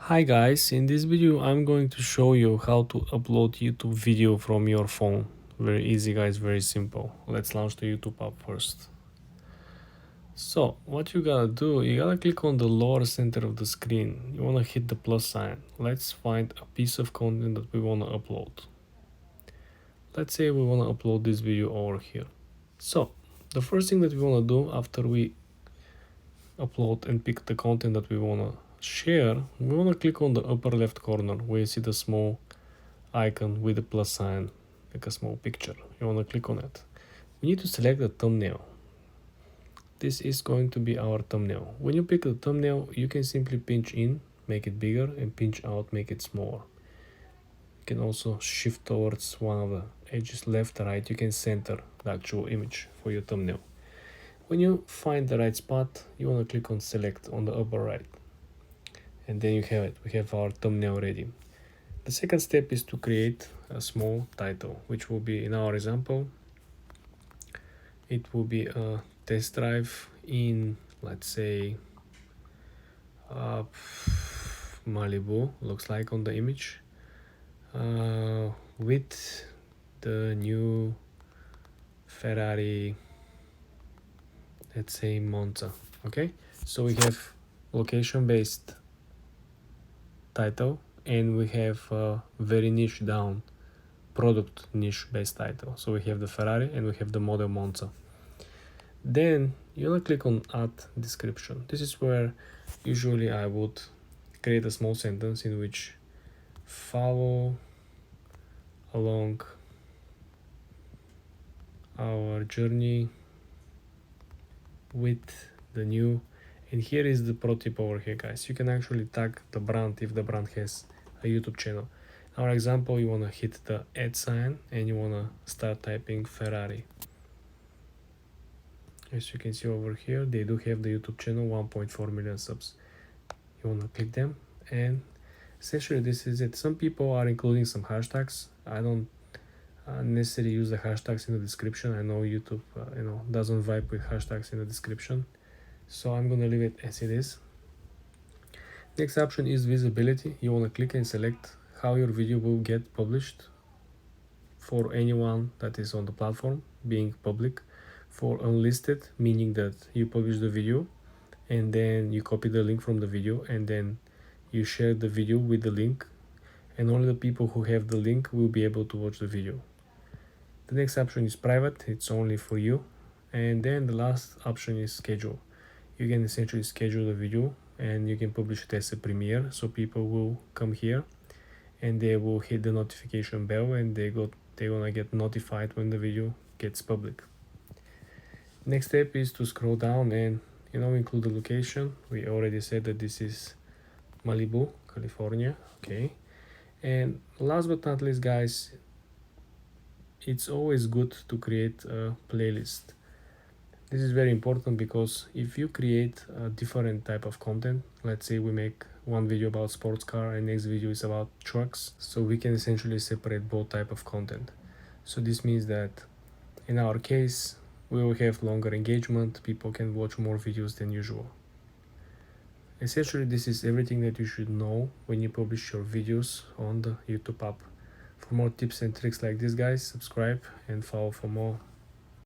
Hi guys, in this video I'm going to show you how to upload YouTube video from your phone. Very easy guys, very simple. Let's launch the YouTube app first. So what you gotta do, you gotta click on the lower center of the screen. You wanna hit the plus sign. Let's find a piece of content that we wanna upload. Let's say we wanna upload this video over here. So the first thing that we wanna do after we upload and pick the content that we wanna share, we want to click on the upper left corner where you see the small icon with the plus sign, like a small picture. You want to click on it. We need to select the thumbnail. This is going to be our thumbnail. When you pick the thumbnail, you can simply pinch in, make it bigger, and pinch out, make it smaller. You can also shift towards one of the edges, left, right. You can center the actual image for your thumbnail. When you find the right spot, you want to click on select on the upper right. And then you have it, we have our thumbnail ready. The second step is to create a small title, which will be, in our example, it will be a test drive in, let's say, Malibu, looks like on the image, with the new Ferrari, let's say Monza. Okay, so we have location based title, and we have a very niche down product niche based title. So we have the Ferrari and we have the model Monza. Then you want to click on add description. This is where usually I would create a small sentence in which follow along our journey with the new. And here is the pro tip over here, guys. You can actually tag the brand if the brand has a YouTube channel. In our example, you want to hit the add sign and you want to start typing Ferrari. As you can see over here, they do have the YouTube channel, 1.4 million subs. You want to click them, and essentially this is it. Some people are including some hashtags. I don't necessarily use the hashtags in the description. I know YouTube doesn't vibe with hashtags in the description. So I'm gonna leave it as it is. Next option is visibility. You wanna click and select how your video will get published for anyone that is on the platform, being public. For unlisted, meaning that you publish the video and then you copy the link from the video and then you share the video with the link, and only the people who have the link will be able to watch the video. The next option is private, it's only for you. And then the last option is schedule. You can essentially schedule the video and you can publish it as a premiere, so people will come here and they will hit the notification bell and they're gonna get notified when the video gets public. Next step is to scroll down and include the location. We already said that this is Malibu, California. Okay, and last but not least, guys, it's always good to create a playlist. This is very important because if you create a different type of content, let's say we make one video about sports car and next video is about trucks, so we can essentially separate both type of content. So this means that in our case, we will have longer engagement, people can watch more videos than usual. Essentially, this is everything that you should know when you publish your videos on the YouTube app. For more tips and tricks like this, guys, subscribe and follow for more.